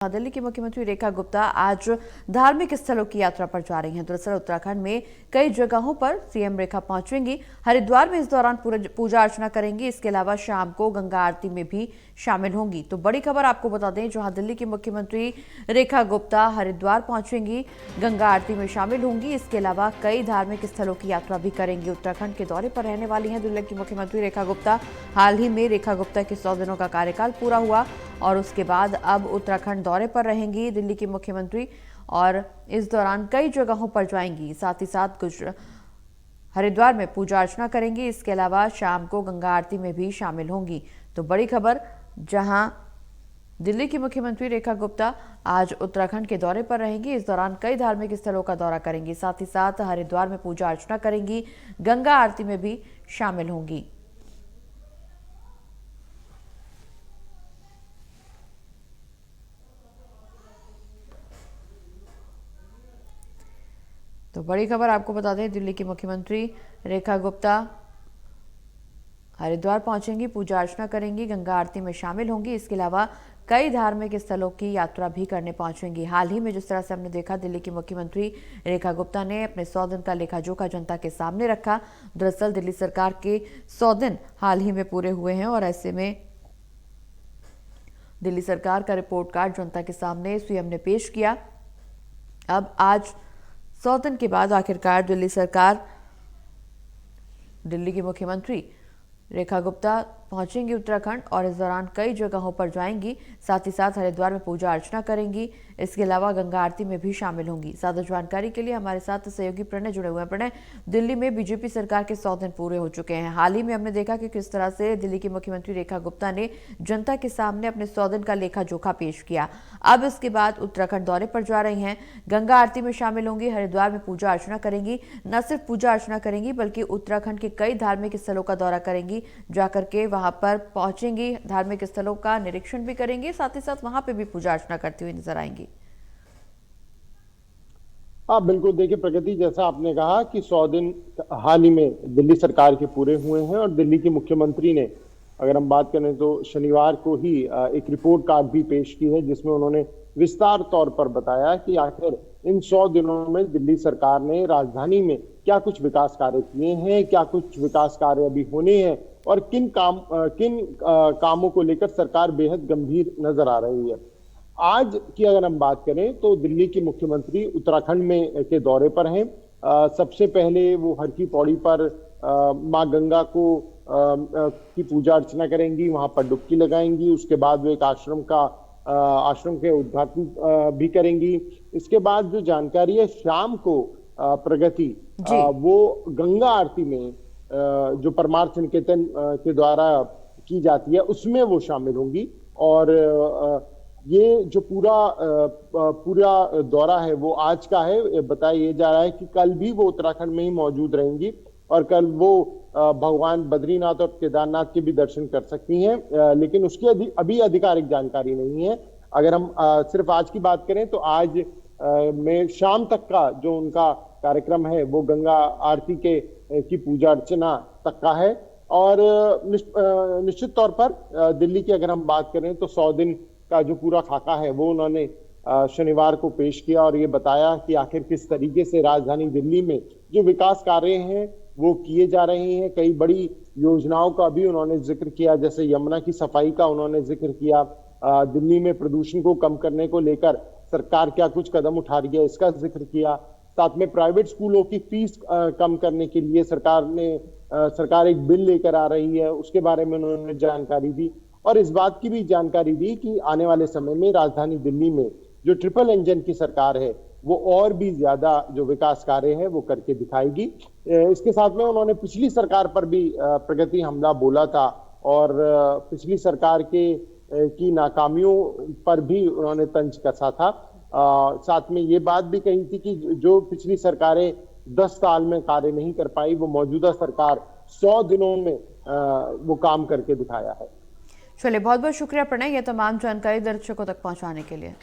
दिल्ली की मुख्यमंत्री रेखा गुप्ता आज धार्मिक स्थलों की यात्रा पर जा रही हैं। दरअसल उत्तराखंड में कई जगहों पर सीएम रेखा पहुंचेंगी। हरिद्वार में इस दौरान पूजा अर्चना करेंगी। इसके अलावा शाम को गंगा आरती में भी शामिल होंगी। तो बड़ी खबर आपको बता दें, जहां दिल्ली की मुख्यमंत्री रेखा गुप्ता हरिद्वार पहुंचेंगी, गंगा आरती में शामिल होंगी। इसके अलावा कई धार्मिक स्थलों की यात्रा भी करेंगी। उत्तराखंड के दौरे पर रहने वाली हैं दिल्ली की मुख्यमंत्री रेखा गुप्ता। हाल ही में रेखा गुप्ता के 100 दिनों का कार्यकाल पूरा हुआ और उसके बाद अब उत्तराखंड दौरे पर रहेंगी दिल्ली की मुख्यमंत्री और इस दौरान कई जगहों पर जाएंगी। साथ ही साथ कुछ हरिद्वार में पूजा अर्चना करेंगी। इसके अलावा शाम को गंगा आरती में भी शामिल होंगी। तो बड़ी खबर, जहां दिल्ली की मुख्यमंत्री रेखा गुप्ता आज उत्तराखंड के दौरे पर रहेंगी। इस दौरान कई धार्मिक स्थलों का दौरा करेंगी। साथ ही साथ हरिद्वार में पूजा अर्चना करेंगी, गंगा आरती में भी शामिल होंगी। तो बड़ी खबर आपको बता दें, दिल्ली की मुख्यमंत्री रेखा गुप्ता हरिद्वार पहुंचेंगी, पूजा अर्चना करेंगी, गंगा आरती में शामिल होंगी। इसके अलावा कई धार्मिक स्थलों की यात्रा भी करने पहुंचेंगी। हाल ही में जिस तरह से हमने देखा, दिल्ली की मुख्यमंत्री रेखा गुप्ता ने अपने 100 दिन का लेखा जोखा जनता के सामने रखा। दरअसल दिल्ली सरकार के 100 दिन हाल ही में पूरे हुए हैं और ऐसे में दिल्ली सरकार का रिपोर्ट कार्ड जनता के सामने सीएम ने पेश किया। अब आज 100 दिन के बाद आखिरकार दिल्ली की मुख्यमंत्री रेखा गुप्ता पहुंचेंगी उत्तराखंड और इस दौरान कई जगहों पर जाएंगी। साथ ही साथ हरिद्वार में पूजा अर्चना करेंगी। इसके अलावा गंगा आरती में भी शामिल होंगी। ज्यादा जानकारी के लिए हमारे साथ सहयोगी प्रणय जुड़े हुए हैं। प्रणय, दिल्ली में बीजेपी सरकार के 100 दिन पूरे हो चुके हैं। हाल ही में हमने देखा कि किस तरह से दिल्ली की मुख्यमंत्री रेखा गुप्ता ने जनता के सामने अपने 100 दिन का लेखा जोखा पेश किया। अब इसके बाद उत्तराखंड दौरे पर जा रही हैं, गंगा आरती में शामिल होंगी, हरिद्वार में पूजा अर्चना करेंगी। न सिर्फ पूजा अर्चना करेंगी बल्कि उत्तराखंड के कई धार्मिक स्थलों का दौरा करेंगी। जाकर के वहां पर पहुंचेंगी, धार्मिक स्थलों का निरीक्षण भी करेंगे, साथ ही साथ वहां पे भी पूजा अर्चना करती हुई नजर आएंगी। हाँ बिल्कुल, देखिए प्रगति, जैसा आपने कहा कि 100 दिन हाल ही में दिल्ली सरकार के पूरे हुए हैं और दिल्ली की मुख्यमंत्री ने, अगर हम बात करें तो शनिवार को ही एक रिपोर्ट कार्ड भी पेश की है, जिसमें उन्होंने विस्तार तौर पर बताया कि आखिर इन 100 दिनों में दिल्ली सरकार ने राजधानी में क्या कुछ विकास कार्य किए हैं, क्या कुछ विकास कार्य अभी होने हैं और किन कामों को लेकर सरकार बेहद गंभीर नजर आ रही है। आज की अगर हम बात करें तो दिल्ली की मुख्यमंत्री उत्तराखंड में के दौरे पर हैं। सबसे पहले वो हर की पौड़ी पर मां गंगा को की पूजा अर्चना करेंगी, वहां पर डुबकी लगाएंगी। उसके बाद वो एक आश्रम के उद्घाटन भी करेंगी। इसके बाद जो जानकारी है, शाम को प्रगति वो गंगा आरती में जो परमार्थ निकेतन के द्वारा की जाती है उसमें वो शामिल होंगी। और ये जो पूरा दौरा है वो आज का है। बताया जा रहा है कि कल भी वो उत्तराखंड में ही मौजूद रहेंगी और कल वो भगवान बद्रीनाथ और केदारनाथ के भी दर्शन कर सकती हैं, लेकिन उसकी अभी आधिकारिक जानकारी नहीं है। अगर हम सिर्फ आज की बात करें तो आज में शाम तक का जो उनका कार्यक्रम है वो गंगा आरती की पूजा अर्चना तक का है। और निश्चित तौर पर दिल्ली की अगर हम बात करें तो 100 दिन का जो पूरा खाका है वो उन्होंने शनिवार को पेश किया और ये बताया कि आखिर किस तरीके से राजधानी दिल्ली में जो विकास कार्य हैं वो किए जा रहे हैं। कई बड़ी योजनाओं का भी उन्होंने जिक्र किया, जैसे यमुना की सफाई का उन्होंने जिक्र किया। दिल्ली में प्रदूषण को कम करने को लेकर सरकार क्या कुछ कदम उठा रही है इसका जिक्र किया। साथ में प्राइवेट स्कूलों की फीस कम करने के लिए सरकार एक बिल लेकर आ रही है, उसके बारे में उन्होंने जानकारी दी। और इस बात की भी जानकारी दी कि आने वाले समय में राजधानी दिल्ली में जो ट्रिपल इंजन की सरकार है वो और भी ज्यादा जो विकास कार्य है वो करके दिखाएगी। इसके साथ में उन्होंने पिछली सरकार पर भी प्रगति हमला बोला था और पिछली सरकार की नाकामियों पर भी उन्होंने तंज कसा था। साथ में ये बात भी कही थी कि जो पिछली सरकारें 10 साल में कार्य नहीं कर पाई, वो मौजूदा सरकार 100 दिनों में वो काम करके दिखाया है। चलिए, बहुत बहुत शुक्रिया प्रणय, ये तमाम जानकारी दर्शकों तक पहुंचाने के लिए।